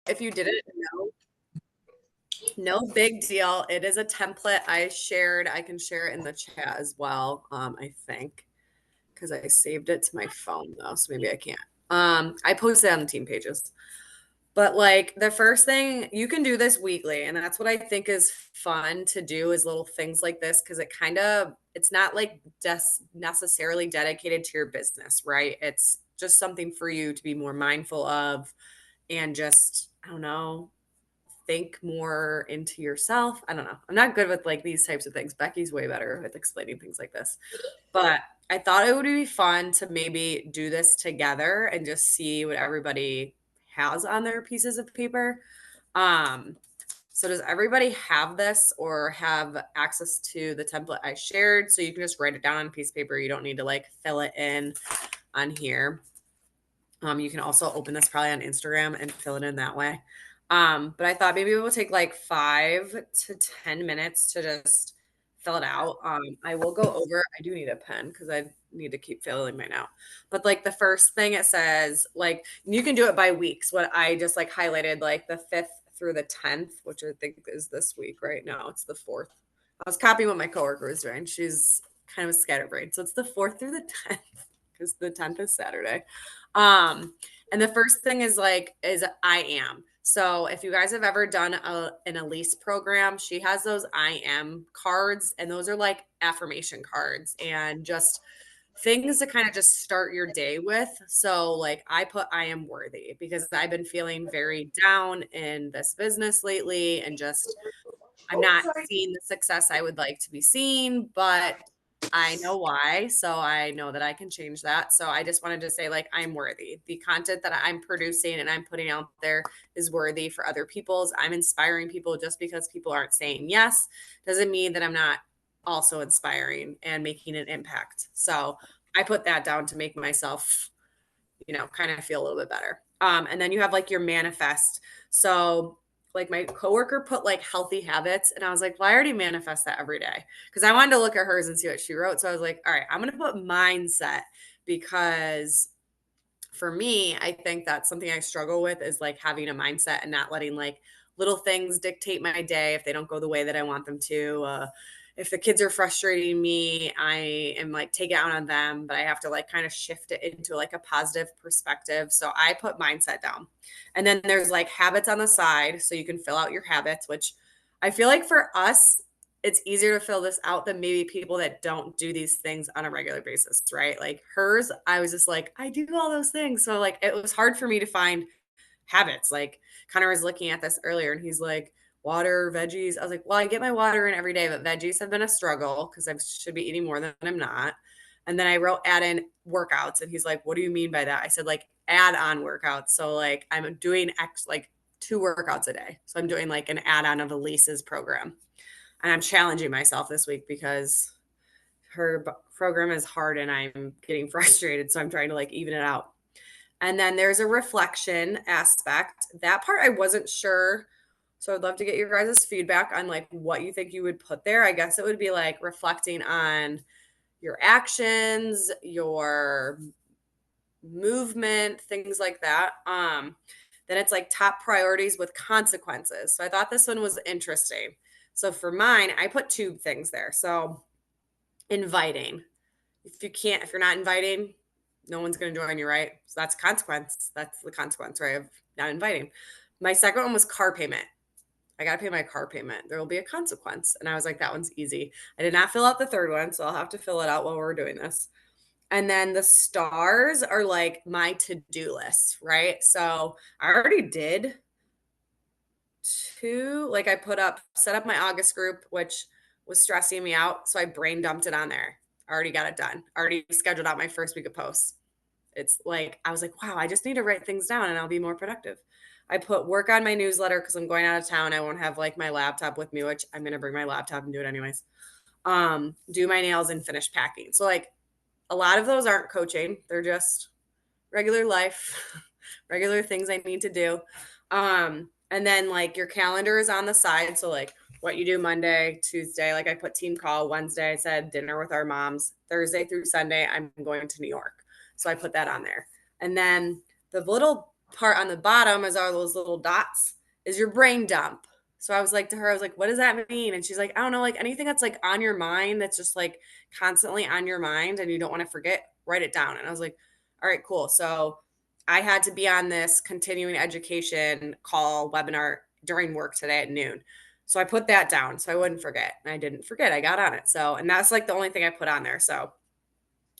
If you didn't know, no big deal. It is a template I shared. I can share it in the chat as well, I think, because I saved it to my phone though, so maybe I can't. I posted it on the team pages. But like the first thing, you can do this weekly, and that's what I think is fun to do is little things like this because it's not like just necessarily dedicated to your business, right? It's just something for you to be more mindful of and just, I don't know, think more into yourself. I don't know. I'm not good with like these types of things. Becky's way better with explaining things like this. But I thought it would be fun to maybe do this together and just see what everybody has on their pieces of paper. Um, so does everybody have this or have access to the template I shared? So you can just write it down on a piece of paper. You don't need to like fill it in on here. You can also open this probably on Instagram and fill it in that way. But I thought maybe it will take like 5 to 10 minutes to just fill it out. I will go over. I do need a pen because I need to keep filling mine out. But like the first thing it says, like you can do it by weeks. What I just like highlighted, like the 5th through the 10th, which I think is this week, right? No, it's the 4th. I was copying what my coworker was doing. She's kind of a scatterbrain. So it's the 4th through the 10th because the 10th is Saturday. And the first thing is I am. So if you guys have ever done an Elise program, she has those I am cards, and those are like affirmation cards and just things to kind of just start your day with. So like I put I am worthy because I've been feeling very down in this business lately and just I'm not seeing the success I would like to be seeing, but I know why. So I know that I can change that. So I just wanted to say, like, I'm worthy. The content that I'm producing and I'm putting out there is worthy for other people's. I'm inspiring people just because people aren't saying yes doesn't mean that I'm not also inspiring and making an impact. So I put that down to make myself, kind of feel a little bit better. And then you have like your manifest. So like my coworker put like healthy habits, and I was like, well, I already manifest that every day because I wanted to look at hers and see what she wrote. So I was like, all right, I'm gonna put mindset because for me, I think that's something I struggle with is like having a mindset and not letting like little things dictate my day if they don't go the way that I want them to. If the kids are frustrating me, I am like take it out on them, but I have to like kind of shift it into like a positive perspective. So I put mindset down. And then there's like habits on the side. So you can fill out your habits, which I feel like for us, it's easier to fill this out than maybe people that don't do these things on a regular basis, right? Like hers, I was just like, I do all those things. So like it was hard for me to find habits. Like Connor was looking at this earlier and he's like, water, veggies. I was like, well, I get my water in every day, but veggies have been a struggle because I should be eating more than I'm not. And then I wrote add in workouts. And he's like, what do you mean by that? I said, like, add on workouts. So like I'm doing like 2 workouts a day. So I'm doing like an add on of Elise's program. And I'm challenging myself this week because her program is hard and I'm getting frustrated. So I'm trying to like even it out. And then there's a reflection aspect. That part I wasn't sure. So I'd love to get your guys' feedback on like what you think you would put there. I guess it would be like reflecting on your actions, your movement, things like that. Then it's like top priorities with consequences. So I thought this one was interesting. So for mine, I put 2 things there. So inviting. If you're not inviting, no one's going to join you, right? So that's consequence. That's the consequence, right? Of not inviting. My second one was car payment. I got to pay my car payment. There will be a consequence. And I was like, that one's easy. I did not fill out the third one, so I'll have to fill it out while we're doing this. And then the stars are like my to-do list, right? So I already did 2, like I set up my August group, which was stressing me out. So I brain dumped it on there. I already got it done. Already scheduled out my first week of posts. It's like, I was like, wow, I just need to write things down and I'll be more productive. I put work on my newsletter because I'm going out of town. I won't have like my laptop with me, which I'm going to bring my laptop and do it anyways. Do my nails and finish packing. So like a lot of those aren't coaching. They're just regular life, regular things I need to do. And then like your calendar is on the side. So like what you do Monday, Tuesday, like I put team call. Wednesday, I said dinner with our moms. Thursday through Sunday, I'm going to New York. So I put that on there. And then the little part on the bottom is all those little dots is your brain dump. So I was like to her, I was like, what does that mean? And she's like, I don't know, like anything that's like on your mind that's just like constantly on your mind and you don't want to forget, write it down. And I was like, all right, cool. So I had to be on this continuing education call webinar during work today at noon. So I put that down so I wouldn't forget. And I didn't forget. I got on it. So, and that's like the only thing I put on there. So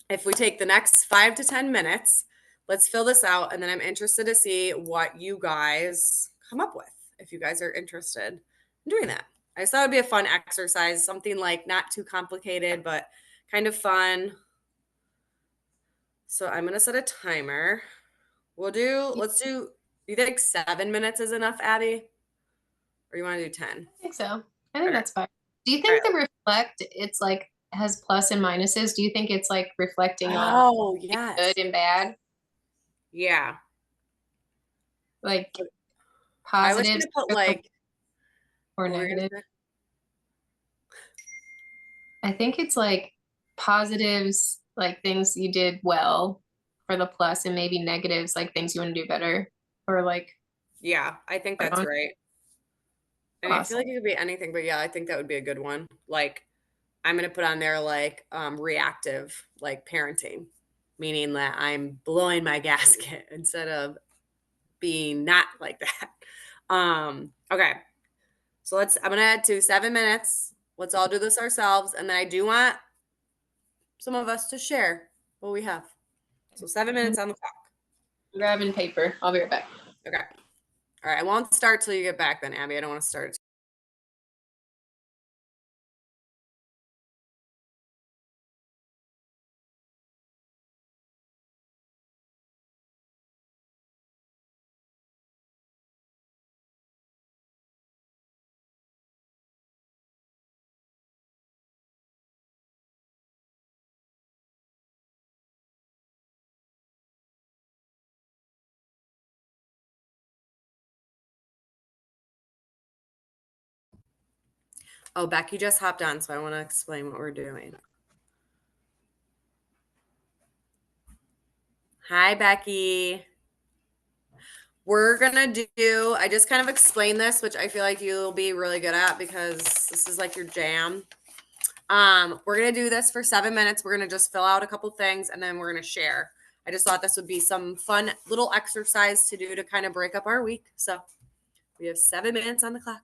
if we take the next 5 to 10 minutes, let's fill this out. And then I'm interested to see what you guys come up with if you guys are interested in doing that. I just thought it would be a fun exercise, something like not too complicated, but kind of fun. So I'm going to set a timer. Let's do, you think 7 minutes is enough, Abby? Or you want to do 10? I think so. I think Okay. that's fine. Do you All right. think the reflect, it's like has plus and minuses? Do you think it's like reflecting on Oh, good yes. and bad? Yeah. Like I was going positives to put like, or what were you going to negative? say? I think it's like positives, like things you did well for the plus, and maybe negatives, like things you want to do better or like Yeah, I think put that's on. right. I mean, I feel Awesome. like it could be anything, but yeah, I think that would be a good one. Like, I'm gonna put on there like reactive, like parenting, meaning that I'm blowing my gasket instead of being not like that. Okay. So I'm gonna add to 7 minutes. Let's all do this ourselves. And then I do want some of us to share what we have. So 7 minutes on the clock. Grabbing paper. I'll be right back. Okay. All right. I won't start till you get back then, Abby. I don't want to start Oh, Becky just hopped on, so I want to explain what we're doing. Hi, Becky. We're gonna do, I just kind of explained this, which I feel like you'll be really good at because this is like your jam. We're gonna do this for 7 minutes. We're gonna just fill out a couple things and then we're gonna share. I just thought this would be some fun little exercise to do to kind of break up our week. So we have 7 minutes on the clock.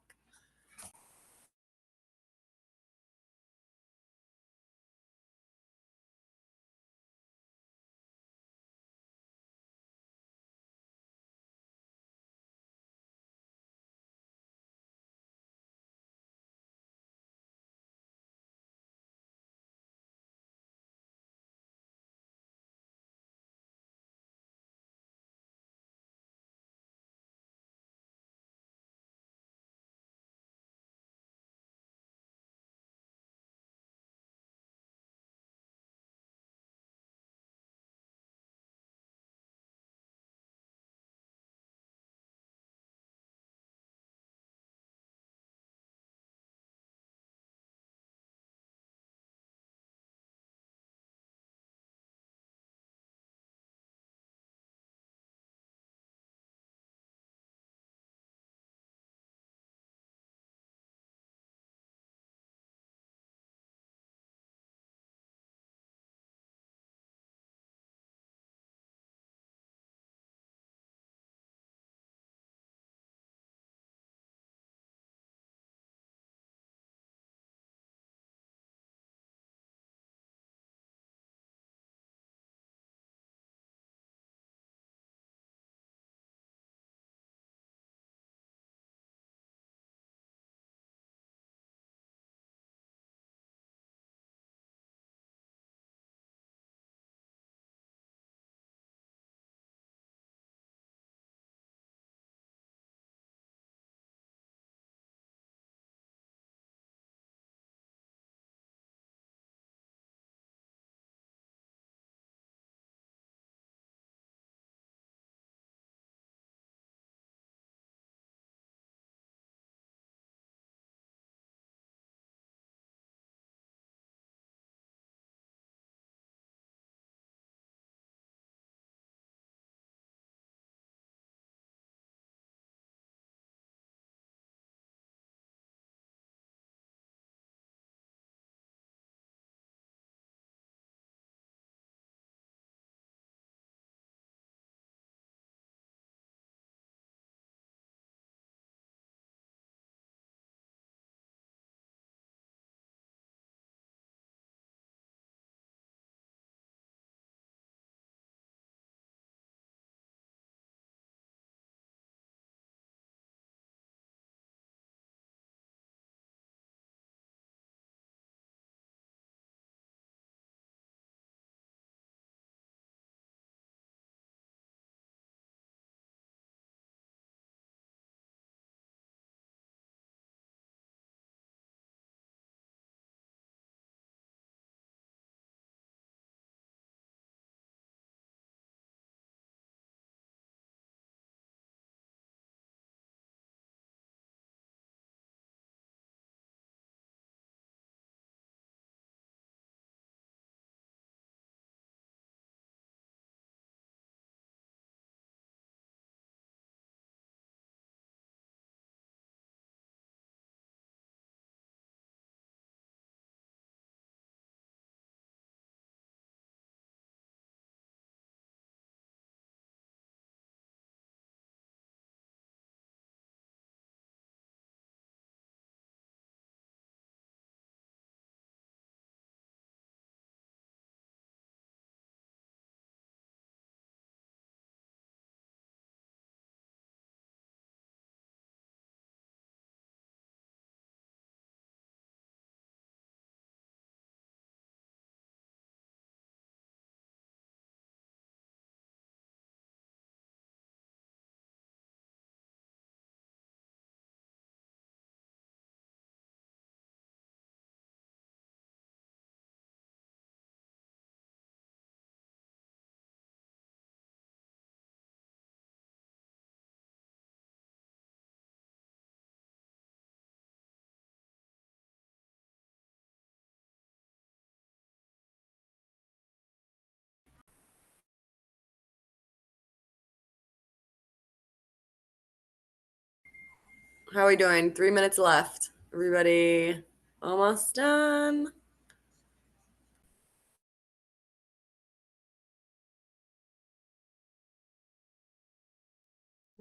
How are we doing? 3 minutes left. Everybody almost done.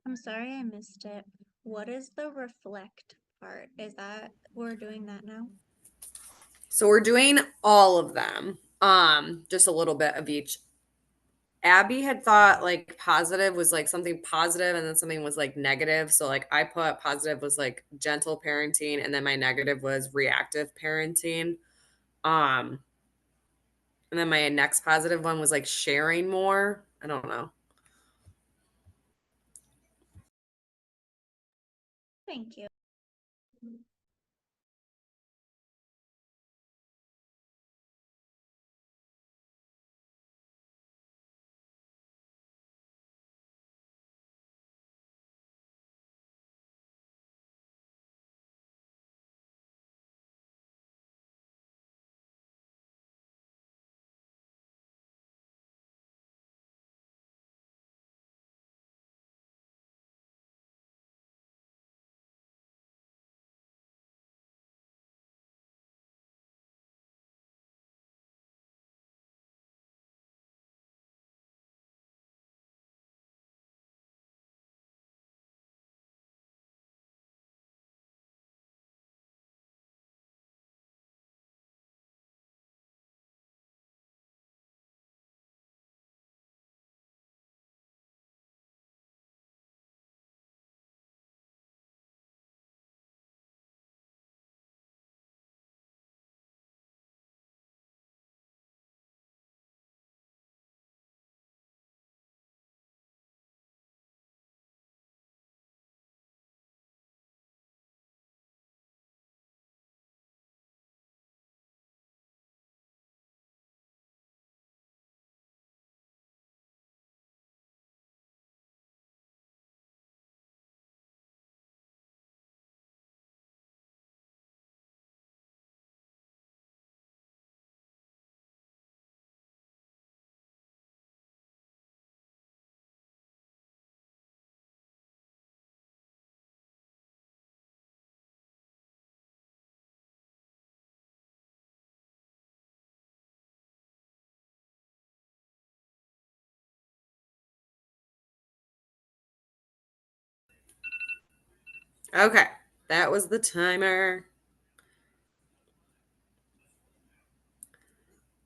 I'm sorry I missed it. What is the reflect part? Is that we're doing that now? So we're doing all of them. Just a little bit of each. Abby had thought like positive was like something positive and then something was like negative. So like I put positive was like gentle parenting and then my negative was reactive parenting. Um and then my next positive one was like sharing more. I don't know. Thank you. Okay. That was the timer.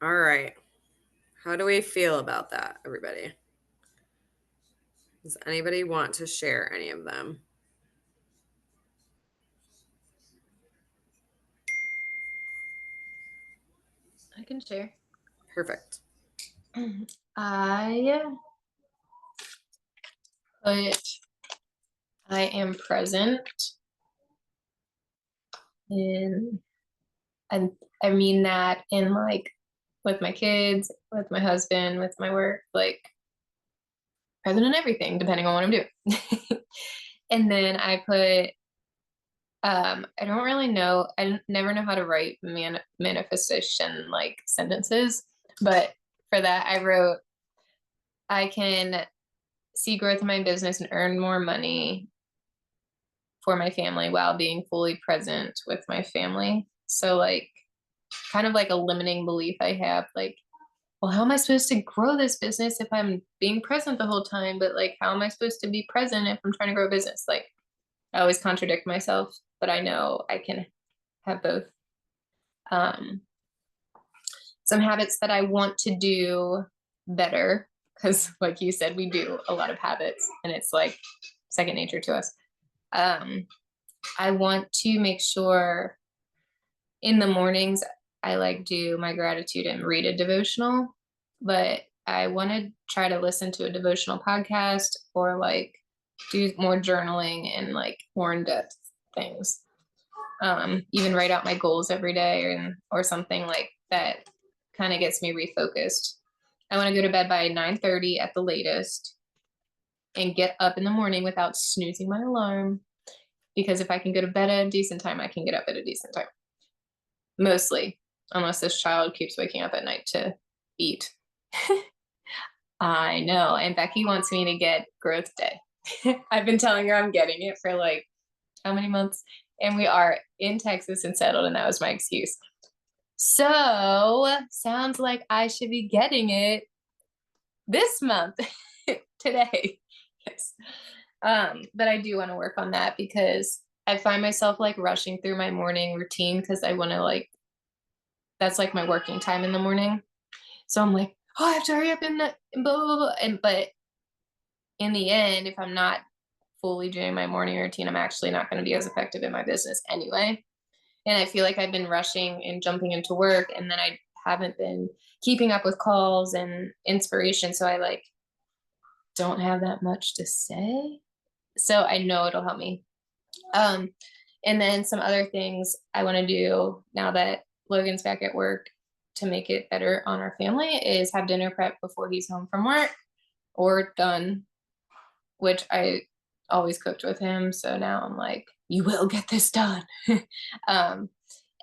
All right. How do we feel about that, everybody? Does anybody want to share any of them? I can share. Perfect. I put I am present in, and I mean that in like with my kids, with my husband, with my work, like present in everything, depending on what I'm doing. And then I put I don't really know, never know how to write manifestation like sentences, but for that I wrote I can see growth in my business and earn more money for my family while being fully present with my family. So like kind of like a limiting belief I have, like, well, how am I supposed to grow this business if I'm being present the whole time? But like, how am I supposed to be present if I'm trying to grow a business? Like, I always contradict myself, but I know I can have both. Um, some habits that I want to do better, because like you said, we do a lot of habits and it's like second nature to us. Um, I want to make sure in the mornings I like do my gratitude and read a devotional, but I want to try to listen to a devotional podcast or like do more journaling and like more in-depth things. Even write out my goals every day or something like that kind of gets me refocused. I want to go to bed by 9:30 at the latest and get up in the morning without snoozing my alarm, because if I can go to bed at a decent time, I can get up at a decent time. Mostly, unless this child keeps waking up at night to eat. I know. And Becky wants me to get growth day. I've been telling her I'm getting it for like how many months? And we are in Texas and settled, and that was my excuse. So sounds like I should be getting it this month, today. Yes. But I do want to work on that because I find myself like rushing through my morning routine because I want to like that's like my working time in the morning. So I'm like, oh, I have to hurry up and blah blah blah. And but in the end, if I'm not fully doing my morning routine, I'm actually not going to be as effective in my business anyway. And I feel like I've been rushing and jumping into work, and then I haven't been keeping up with calls and inspiration. So I like don't have that much to say. So I know it'll help me. Um, and then some other things I want to do now that Logan's back at work to make it better on our family is have dinner prep before he's home from work or done, which I always cooked with him. So now I'm like, you will get this done. um,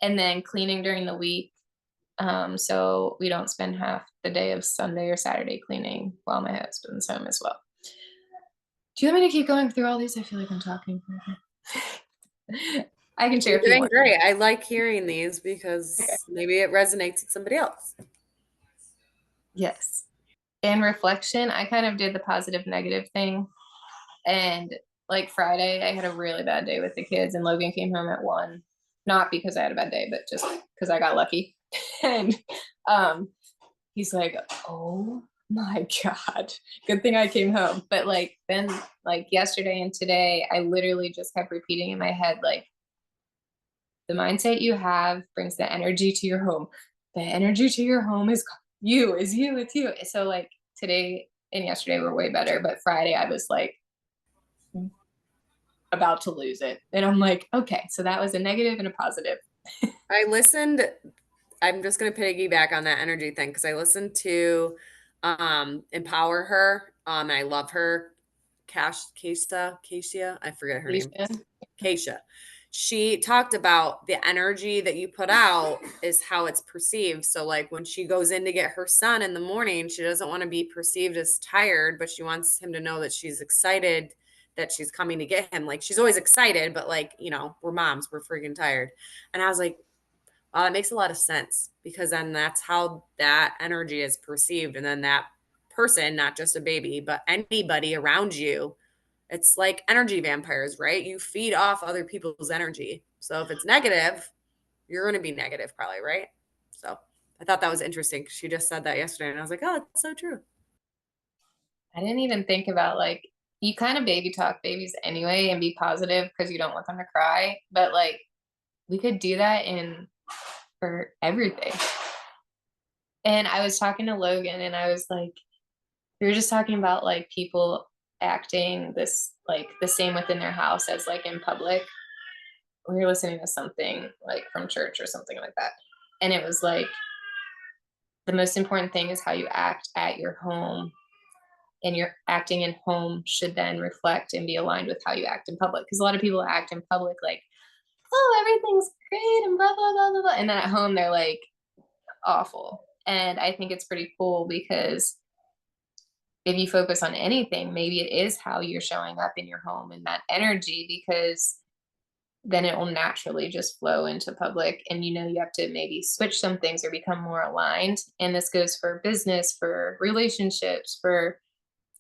and then cleaning during the week. So we don't spend half the day of Sunday or Saturday cleaning while my husband's home as well. Do you want me to keep going through all these? I feel like I'm talking forever. I can share You're a few doing more. great. I like hearing these Okay. because maybe it resonates with somebody else. Yes. And reflection, I kind of did the positive negative thing. And like Friday, I had a really bad day with the kids, and Logan came home at 1. Not because I had a bad day, but just because I got lucky. And he's like, oh my God, good thing I came home. But like then like yesterday and today, I literally just kept repeating in my head, like, the mindset you have brings the energy to your home. The energy to your home is you, is you, it's you. So like today and yesterday were way better, but Friday I was like about to lose it. And I'm like, okay, so that was a negative and a positive. I listened. I'm just gonna piggyback on that energy thing because I listened to Empower Her. And I love her. Keisha, I forget her name. Alicia. Keisha. She talked about the energy that you put out is how it's perceived. So, like when she goes in to get her son in the morning, she doesn't want to be perceived as tired, but she wants him to know that she's excited that she's coming to get him. Like she's always excited, but like, we're moms, we're freaking tired. And I was like, wow, that makes a lot of sense because then that's how that energy is perceived. And then that person, not just a baby, but anybody around you, it's like energy vampires, right? You feed off other people's energy. So if it's negative, you're going to be negative, probably, right? So I thought that was interesting. She just said that yesterday, and I was like, oh, that's so true. I didn't even think about like you kind of baby talk babies anyway and be positive because you don't want them to cry. But like we could do that in for everything. And I was talking to Logan and I was like, we were just talking about like people acting this like the same within their house as like in public. We were listening to something like from church or something like that. And it was like the most important thing is how you act at your home, and your acting in home should then reflect and be aligned with how you act in public. Because a lot of people act in public like, oh, everything's great and blah blah blah blah blah. And then at home they're like awful. And I think it's pretty cool because if you focus on anything, maybe it is how you're showing up in your home and that energy, because then it will naturally just flow into public. And you have to maybe switch some things or become more aligned. And this goes for business, for relationships, for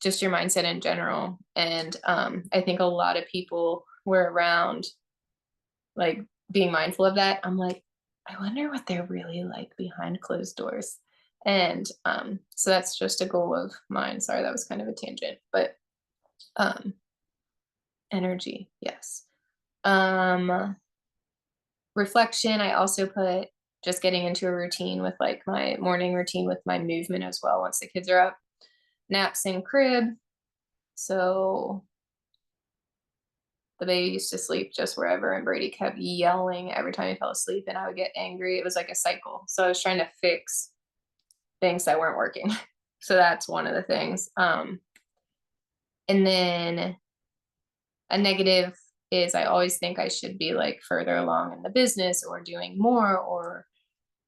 just your mindset in general. And I think a lot of people were around like being mindful of that. I'm like, I wonder what they're really like behind closed doors. And so that's just a goal of mine. Sorry, that was kind of a tangent, but um energy, yes. Um reflection, I also put just getting into a routine with like my morning routine with my movement as well once the kids are up. Naps in crib. So the baby used to sleep just wherever, and Brady kept yelling every time he fell asleep, and I would get angry. It was like a cycle. So I was trying to fix things that weren't working. So that's one of the things. And then a negative is I always think I should be like further along in the business or doing more or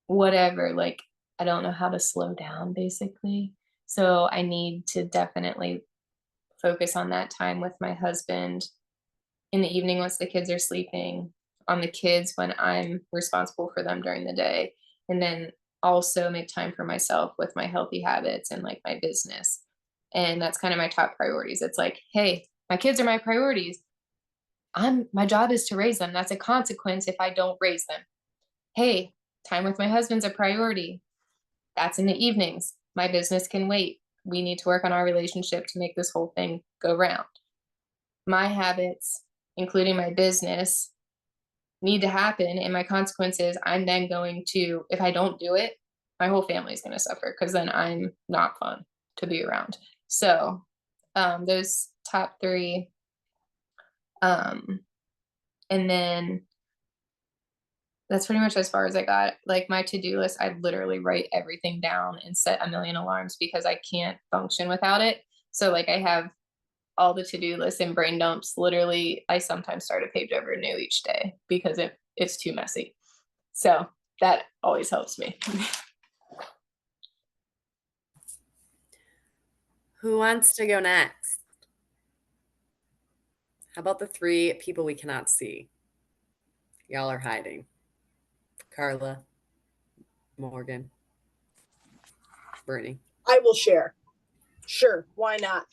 whatever. Like I don't know how to slow down basically. So I need to definitely focus on that time with my husband in the evening once the kids are sleeping, on the kids when I'm responsible for them during the day, and then also make time for myself with my healthy habits and like my business. And that's kind of my top priorities. It's like, hey, my kids are my priorities. My job is to raise them. That's a consequence if I don't raise them. Hey, time with my husband's a priority. That's in the evenings. My business can wait. We need to work on our relationship to make this whole thing go round. My habits, including my business, need to happen. And my consequence is I'm then going to, if I don't do it, my whole family is going to suffer because then I'm not fun to be around. So those top three. And then that's pretty much as far as I got. Like my to-do list, I literally write everything down and set a million alarms because I can't function without it. So like I have all the to-do lists and brain dumps. Literally, I sometimes start a page over new each day because it's too messy. So that always helps me. Who wants to go next? How about the three people we cannot see? Y'all are hiding. Carla, Morgan, Brittany. I will share. Sure, why not?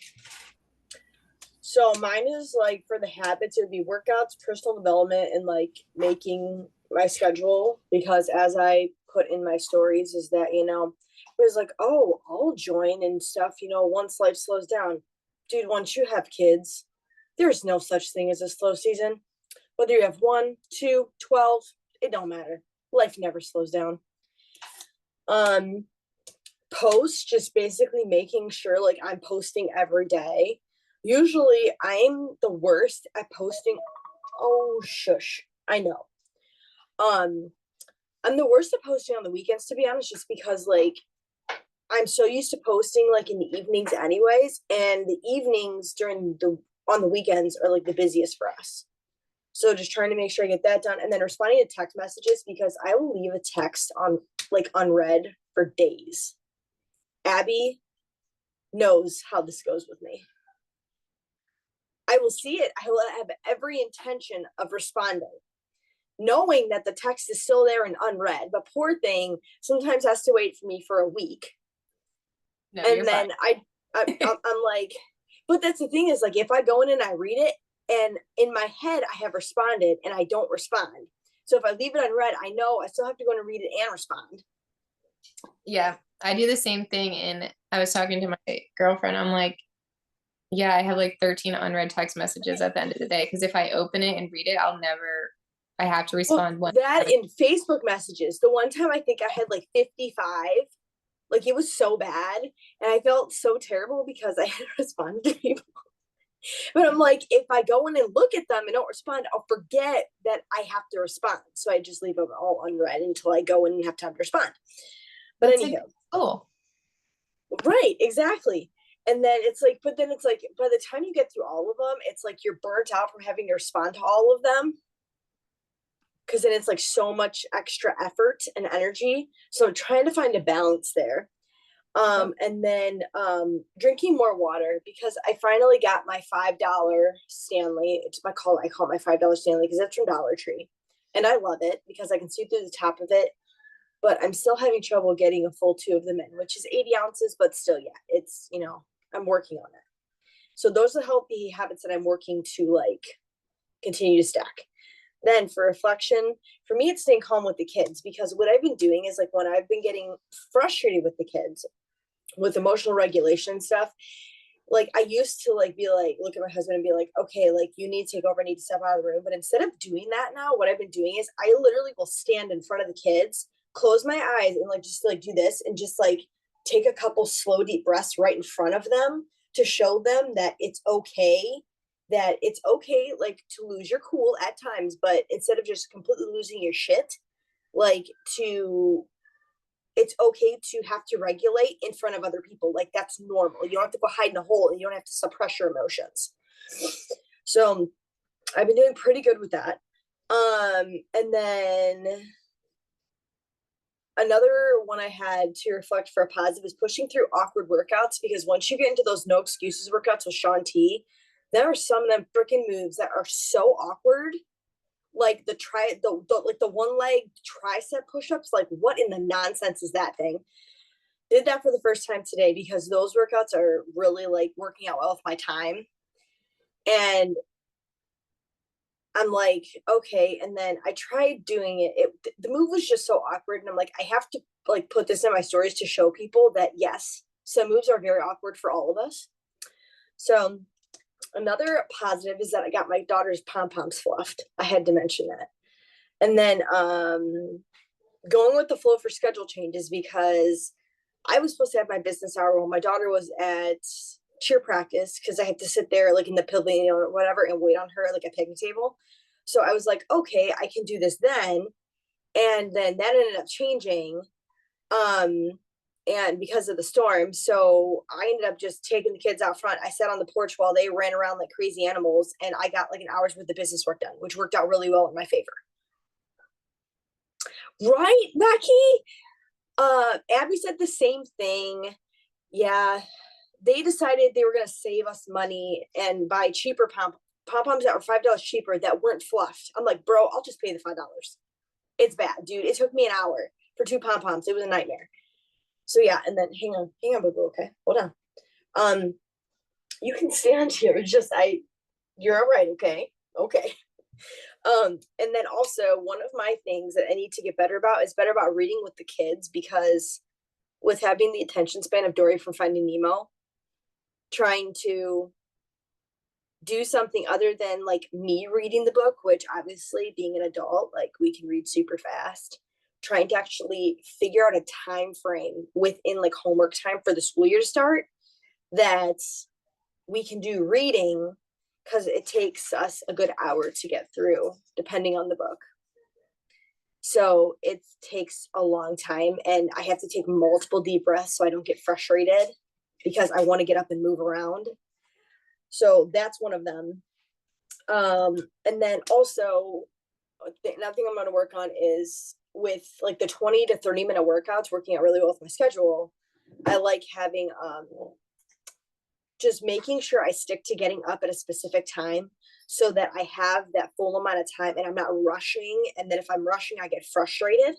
So mine is like for the habits, it would be workouts, personal development, and like making my schedule. Because as I put in my stories, is that it was like, oh, I'll join and stuff. Once life slows down, dude. Once you have kids, there's no such thing as a slow season. Whether you have 1, 2, 12, it don't matter. Life never slows down. Post, just basically making sure like I'm posting every day. Usually I'm the worst at posting. Oh, shush. I know. I'm the worst at posting on the weekends, to be honest, just because like I'm so used to posting like in the evenings anyways, and the evenings on the weekends are like the busiest for us. So just trying to make sure I get that done, and then responding to text messages because I will leave a text on like unread for days. Abby knows how this goes with me. I will see it. I will have every intention of responding, knowing that the text is still there and unread. But poor thing sometimes has to wait for me for a week. No, and then I'm like, but that's the thing is like, if I go in and I read it and in my head, I have responded and I don't respond. So if I leave it unread, I know I still have to go and read it and respond. Yeah, I do the same thing. And I was talking to my girlfriend. I'm like, yeah, I have like 13 unread text messages at the end of the day. Because if I open it and read it, I have to respond. Well, that in Facebook messages, the one time I think I had like 55, like it was so bad. And I felt so terrible because I had to respond to people. But I'm like, if I go in and look at them and don't respond, I'll forget that I have to respond. So I just leave them all unread until I go in and have time to respond. But anyhow. Cool. Right, exactly. And then it's like, but then it's like, by the time you get through all of them, it's like you're burnt out from having to respond to all of them. Because then it's like so much extra effort and energy. So I'm trying to find a balance there. And then drinking more water because I finally got my $5 Stanley. I call it my $5 Stanley because it's from Dollar Tree. And I love it because I can see through the top of it. But I'm still having trouble getting a full 2 of them in, which is 80 ounces. But still, yeah, it's, I'm working on it. So those are the healthy habits that I'm working to like continue to stack. Then for reflection, for me, it's staying calm with the kids because what I've been doing is like when I've been getting frustrated with the kids with emotional regulation stuff, like I used to like be like, look at my husband and be like, okay, like you need to take over, I need to step out of the room. But instead of doing that now, what I've been doing is I literally will stand in front of the kids, close my eyes and like just like do this and just like take a couple slow deep breaths right in front of them to show them that it's okay like to lose your cool at times, but instead of just completely losing your shit, like it's okay to have to regulate in front of other people. Like that's normal. You don't have to go hide in a hole and you don't have to suppress your emotions. So I've been doing pretty good with that. And then another one I had to reflect for a positive is pushing through awkward workouts because once you get into those no excuses workouts with Shaun T, there are some of them freaking moves that are so awkward. Like the like the one leg tricep push-ups. Like, what in the nonsense is that thing? Did that for the first time today because those workouts are really like working out well with my time. And I'm like, okay. And then I tried doing it. The move was just so awkward. And I'm like, I have to like put this in my stories to show people that yes, some moves are very awkward for all of us. So another positive is that I got my daughter's pom-poms fluffed. I had to mention that. And then going with the flow for schedule changes because I was supposed to have my business hour while my daughter was at cheer practice because I had to sit there like in the pavilion or whatever and wait on her like a picnic table. So I was like, okay, I can do this then. And then that ended up changing. And because of the storm, so I ended up just taking the kids out front. I sat on the porch while they ran around like crazy animals, and I got like an hour's worth of business work done, which worked out really well in my favor. Right, Becky? Abby said the same thing. Yeah, they decided they were going to save us money and buy cheaper pom-poms that were $5 cheaper that weren't fluffed. I'm like, bro, I'll just pay the $5. It's bad, dude. It took me an hour for 2 pom-poms. It was a nightmare. So yeah, and then hang on, boo boo. Okay, hold on. You can stand here. It's just you're all right. Okay. And then also one of my things that I need to get better about is better about reading with the kids because with having the attention span of Dory from Finding Nemo, trying to do something other than like me reading the book, which obviously being an adult, like we can read super fast. Trying to actually figure out a time frame within like homework time for the school year to start that we can do reading because it takes us a good hour to get through depending on the book. So it takes a long time and I have to take multiple deep breaths so I don't get frustrated because I want to get up and move around. So that's one of them. And then also another thing I'm going to work on is with like the 20 to 30 minute workouts working out really well with my schedule. I like having just making sure I stick to getting up at a specific time so that I have that full amount of time and I'm not rushing. And then if I'm rushing, I get frustrated.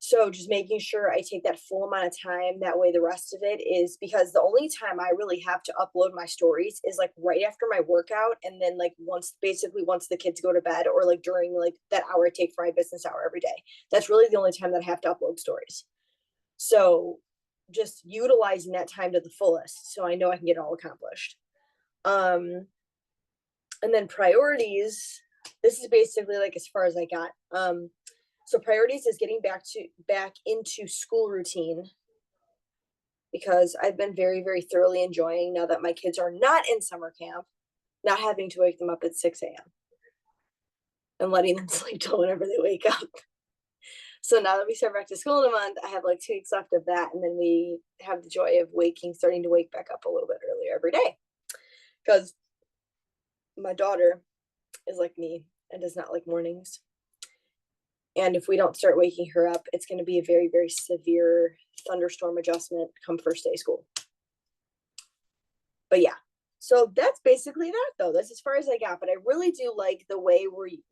So just making sure I take that full amount of time. That way the rest of it is because the only time I really have to upload my stories is like right after my workout. And then like once the kids go to bed or like during like that hour I take for my business hour every day. That's really the only time that I have to upload stories. So just utilizing that time to the fullest. So I know I can get it all accomplished. And then priorities, this is basically like as far as I got. So priorities is getting back into school routine because I've been very, very thoroughly enjoying now that my kids are not in summer camp, not having to wake them up at 6 a.m. and letting them sleep till whenever they wake up. So now that we start back to school in a month, I have like 2 weeks left of that. And then we have the joy of starting to wake back up a little bit earlier every day because my daughter is like me and does not like mornings. And if we don't start waking her up, it's going to be a very, very severe thunderstorm adjustment come first day of school. But yeah, so that's basically that though. That's as far as I got. But I really do like the way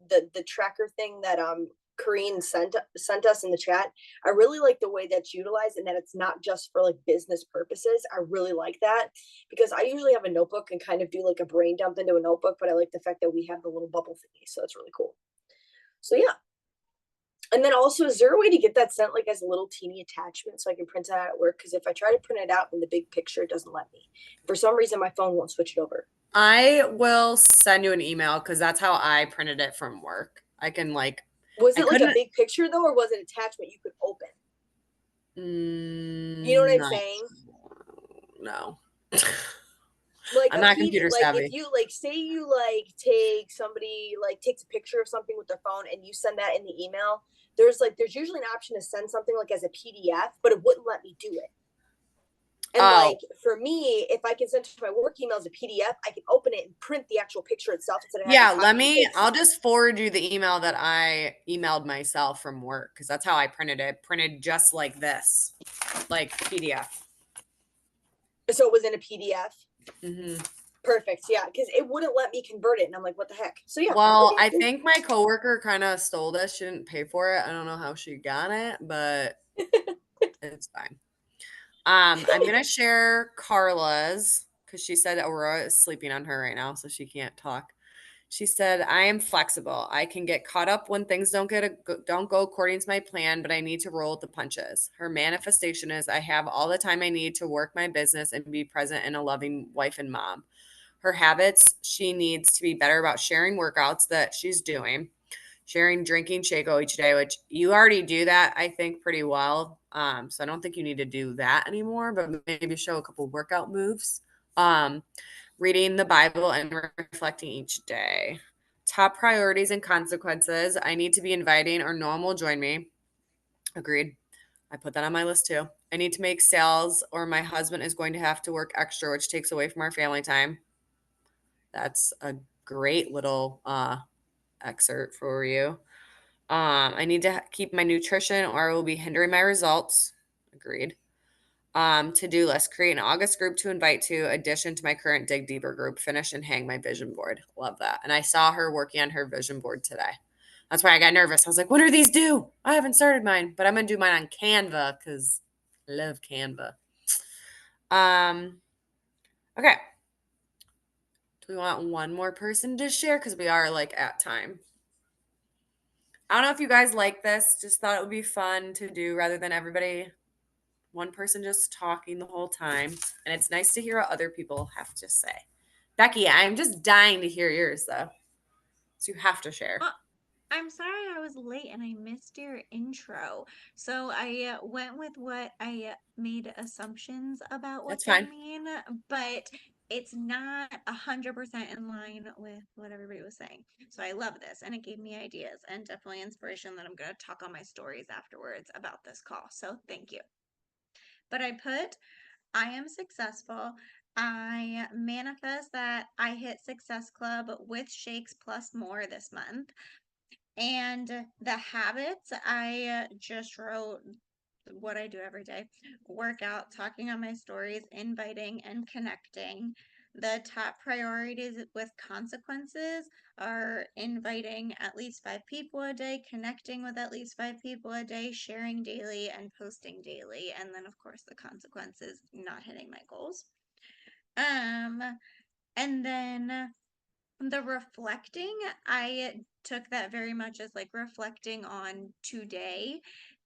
the tracker thing that Corrine sent us in the chat. I really like the way that's utilized and that it's not just for like business purposes. I really like that because I usually have a notebook and kind of do like a brain dump into a notebook, but I like the fact that we have the little bubble thingy. So that's really cool. So yeah. And then also, is there a way to get that sent like as a little teeny attachment so I can print it out at work? Because if I try to print it out in the big picture, it doesn't let me. For some reason, my phone won't switch it over. I will send you an email because that's how I printed it from work. I can like. Was it like a big picture though, or was it an attachment you could open? You know what I'm saying? No. Like I'm not computer savvy. If you like say you like take somebody like takes a picture of something with their phone and you send that in the email, there's usually an option to send something like as a PDF, but it wouldn't let me do it. And like for me, if I can send it to my work email as a PDF, I can open it and print the actual picture itself instead of I'll just forward you the email that I emailed myself from work because that's how I printed it. Printed just like this, like PDF. So it was in a PDF. Mm-hmm. Perfect. Yeah, because it wouldn't let me convert it, and I'm like, what the heck? So yeah. Well, okay. I think my coworker kind of stole this. She didn't pay for it. I don't know how she got it, but it's fine. I'm gonna share Carla's because she said Aurora is sleeping on her right now, so she can't talk. She said, "I am flexible. I can get caught up when things don't go according to my plan, but I need to roll with the punches." Her manifestation is, "I have all the time I need to work my business and be present and a loving wife and mom." Her habits, she needs to be better about sharing workouts that she's doing, sharing drinking Shaco each day, which you already do that, I think, pretty well. So I don't think you need to do that anymore, but maybe show a couple workout moves. Um, Reading the Bible and reflecting each day. Top priorities and consequences. I need to be inviting or no one will join me. Agreed. I put that on my list too. I need to make sales or my husband is going to have to work extra, which takes away from our family time. That's a great little excerpt for you. I need to keep my nutrition or I will be hindering my results. Agreed. To-do list. Create an August group to invite to, addition to my current Dig Deeper group. Finish and hang my vision board. Love that. And I saw her working on her vision board today. That's why I got nervous. I was like, when are these due? I haven't started mine, but I'm going to do mine on Canva because I love Canva. Okay. Do we want one more person to share? Because we are like at time. I don't know if you guys like this. Just thought it would be fun to do rather than everybody, one person just talking the whole time. And it's nice to hear what other people have to say. Becky, I'm just dying to hear yours though. So you have to share. I'm sorry I was late and I missed your intro. So I went with what I made assumptions about what That's they fine. mean, but it's not 100% in line with what everybody was saying. So I love this and it gave me ideas and definitely inspiration that I'm going to talk on my stories afterwards about this call. So thank you. But I am successful. I manifest that I hit Success Club with shakes plus more this month. And the habits, I just wrote what I do every day: workout, talking on my stories, inviting, and connecting. The top priorities with consequences are inviting at least 5 people a day, connecting with at least 5 people a day, sharing daily, and posting daily. And then, of course, the consequences, not hitting my goals. Um, and then the reflecting, I took that very much as like reflecting on today.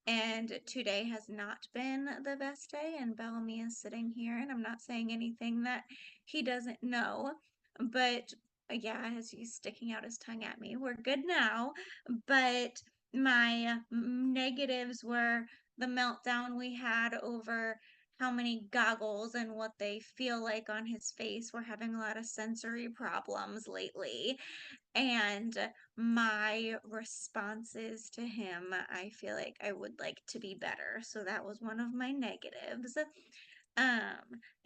And today has not been the best day. And Bellamy is sitting here, and I'm not saying anything that he doesn't know. But yeah, as he's sticking out his tongue at me, we're good now. But my negatives were the meltdown we had over how many goggles and what they feel like on his face. We're having a lot of sensory problems lately. And my responses to him, I feel like I would like to be better. So that was one of my negatives. I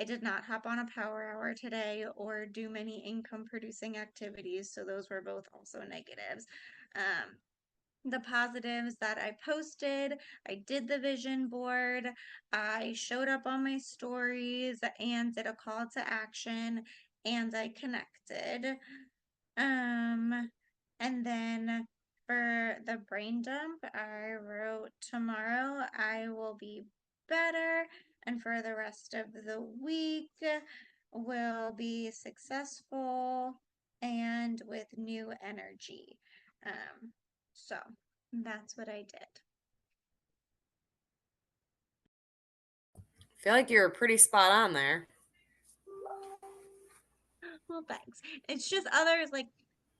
did not hop on a power hour today or do many income producing activities. So those were both also negatives. The positives that I posted, I did the vision board, I showed up on my stories and did a call to action, and I connected. And then for the brain dump, I wrote tomorrow I will be better, and for the rest of the week will be successful and with new energy. So that's what I did. I feel like you're pretty spot on there. Well, thanks. It's just others like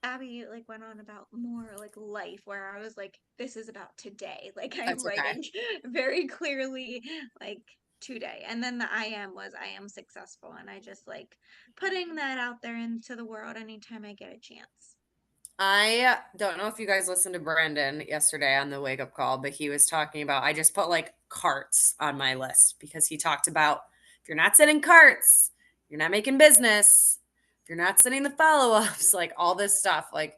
Abby like went on about more like life, where I was like, this is about today. Like I'm That's okay. writing very clearly like today. And then the I am successful, and I just like putting that out there into the world anytime I get a chance. I don't know if you guys listened to Brendan yesterday on the wake up call, but he was talking about, I just put like carts on my list because he talked about if you're not setting carts, you're not making business. If you're not setting the follow ups, like all this stuff. Like,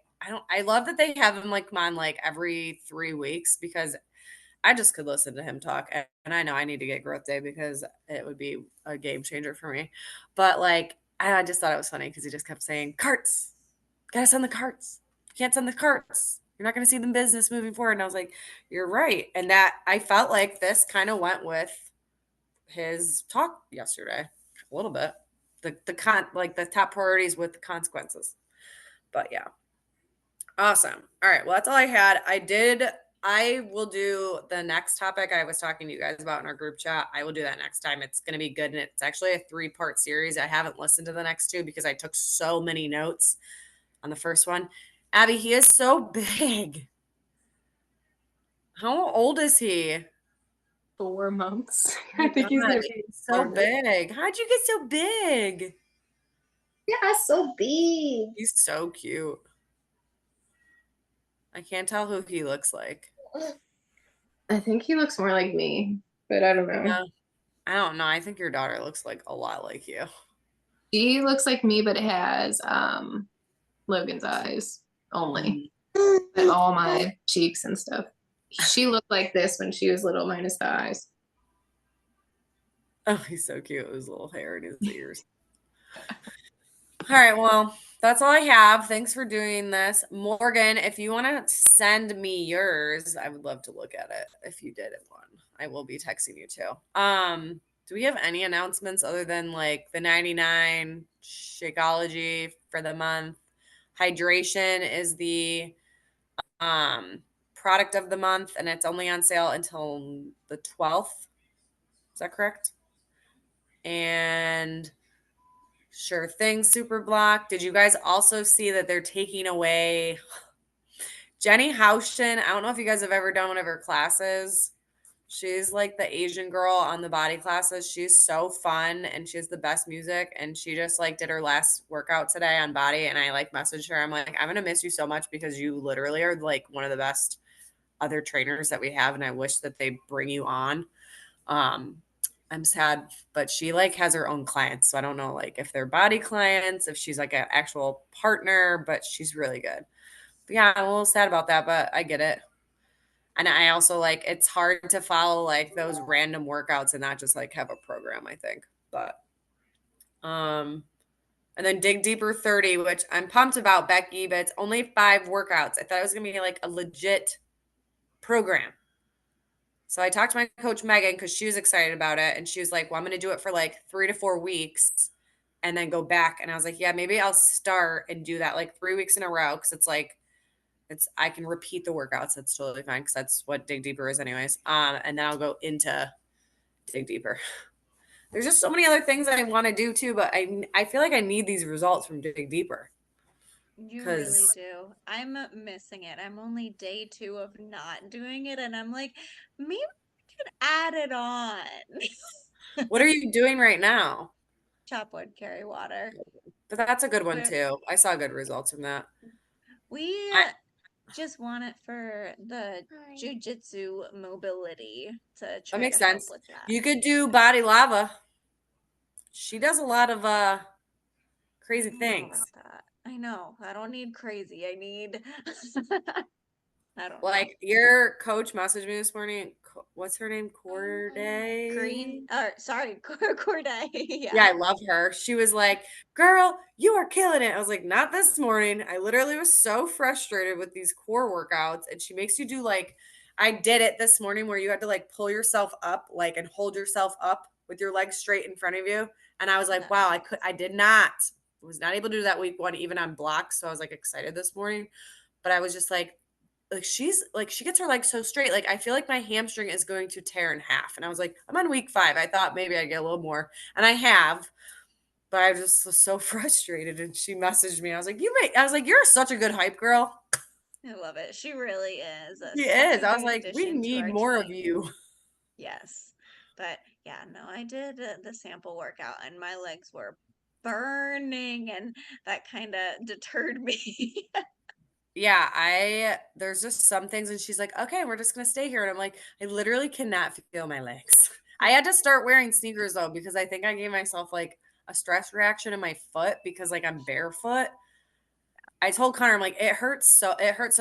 I love that they have him like on like every 3 weeks because I just could listen to him talk. And I know I need to get growth day because it would be a game changer for me. But like, I just thought it was funny because he just kept saying, carts, gotta send the carts. You can't send the carts. You're not going to see the business moving forward. And I was like, you're right. And that I felt like this kind of went with his talk yesterday a little bit. The top priorities with the consequences. But yeah. Awesome. All right. Well, that's all I had. I will do the next topic I was talking to you guys about in our group chat. I will do that next time. It's going to be good. And it's actually a 3-part series. I haven't listened to the next 2 because I took so many notes on the first one. Abby, he is so big. How old is he? 4 months. Oh I my think he's gonna God, be he's so big. How'd you get so big? Yeah, so big. He's so cute. I can't tell who he looks like. I think he looks more like me, but I don't know. Yeah. I don't know. I think your daughter looks like a lot like you. She looks like me, but has Logan's eyes only. But all my cheeks and stuff. She looked like this when she was little, minus the eyes. Oh, he's so cute. His little hair and his ears. All right. Well, that's all I have. Thanks for doing this. Morgan, if you want to send me yours, I would love to look at it if you did it one. I will be texting you too. Do we have any announcements other than like the 99 Shakeology for the month? Hydration is the product of the month and it's only on sale until the 12th. Is that correct? And Sure Thing Super Block. Did you guys also see that they're taking away Jenny Houston? I don't know if you guys have ever done one of her classes. She's like the Asian girl on the body classes. She's so fun and she has the best music. And she just like did her last workout today on body. And I like messaged her. I'm like, I'm gonna miss you so much because you literally are like one of the best other trainers that we have. And I wish that they bring you on. I'm sad, but she like has her own clients. So I don't know like if they're body clients, if she's like an actual partner, but she's really good. But yeah, I'm a little sad about that, but I get it. And I also like it's hard to follow like those random workouts and not just like have a program, I think. But and then Dig Deeper 30, which I'm pumped about, Becky, but it's only 5 workouts. I thought it was gonna be like a legit program. So I talked to my coach Megan because she was excited about it, and she was like, "Well, I'm going to do it for like 3 to 4 weeks, and then go back." And I was like, "Yeah, maybe I'll start and do that like 3 weeks in a row because it's like I can repeat the workouts. That's totally fine because that's what Dig Deeper is, anyways. And then I'll go into Dig Deeper. There's just so many other things I want to do too, but I feel like I need these results from Dig Deeper. You really do. I'm missing it. I'm only day 2 of not doing it, and I'm like, maybe I could add it on. What are you doing right now? Chop wood, carry water. But that's a good one We're- too. I saw good results from that. We I- just want it for the jujitsu mobility to try That makes to help sense. with that. You could do Body Lava. She does a lot of crazy I don't know things. about that. I know. I don't need crazy. I need I don't know. Like your coach messaged me this morning. What's her name? Corday. Green or sorry, Corday. Yeah, I love her. She was like, "Girl, you are killing it." I was like, "Not this morning." I literally was so frustrated with these core workouts, and she makes you do like I did it this morning where you had to like pull yourself up, like and hold yourself up with your legs straight in front of you. And I was like, "Wow, was not able to do that week 1 even on blocks." So I was like excited this morning, but I was just like she's like she gets her legs so straight. Like I feel like my hamstring is going to tear in half. And I was like, I'm on week 5. I thought maybe I'd get a little more. And I have, but I just was so frustrated. And she messaged me. I was like, you're such a good hype girl. I love it. She really is. She Such is. a I was good like, we addition to need our more of team. you. Yes. But yeah, no, I did the sample workout and my legs were burning and that kind of deterred me. Yeah, there's just some things, and she's like, okay, we're just gonna stay here. And I'm like, I literally cannot feel my legs. I had to start wearing sneakers though, because I think I gave myself like a stress reaction in my foot because like I'm barefoot. I told Connor, I'm like, it hurts so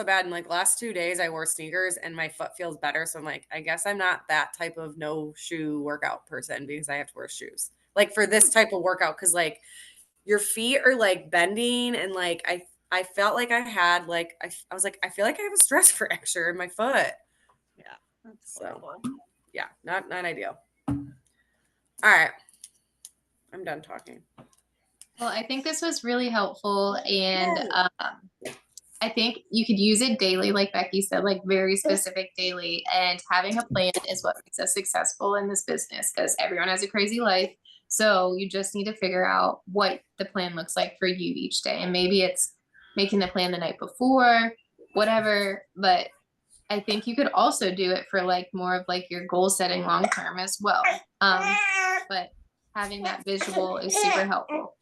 bad. And like last 2 days I wore sneakers and my foot feels better. So I'm like, I guess I'm not that type of no shoe workout person because I have to wear shoes. Like for this type of workout, because like your feet are like bending and like I felt like I had like I was like I feel like I have a stress fracture in my foot. Yeah, that's So horrible. yeah, not ideal. All right. I'm done talking. Well, I think this was really helpful, and I think you could use it daily, like Becky said, like very specific daily. And having a plan is what makes us successful in this business because everyone has a crazy life. So you just need to figure out what the plan looks like for you each day. And maybe it's making the plan the night before, whatever. But I think you could also do it for like more of like your goal setting long term as well. But having that visual is super helpful.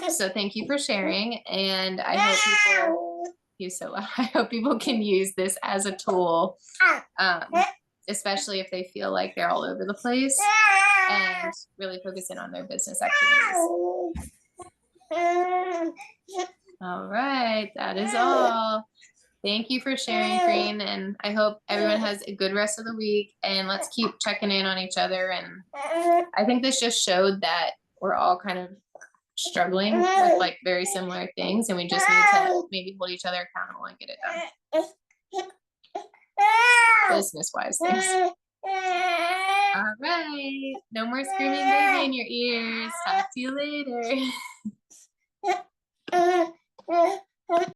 So thank you for sharing, and I hope people I hope people can use this as a tool, especially if they feel like they're all over the place, and really focus in on their business activities. All right, that is all. Thank you for sharing, Green, and I hope everyone has a good rest of the week, and let's keep checking in on each other. And I think this just showed that we're all kind of struggling with like very similar things, and we just need to maybe hold each other accountable and get it done. Business-wise things. All right. No more screaming baby in your ears. Talk to you later.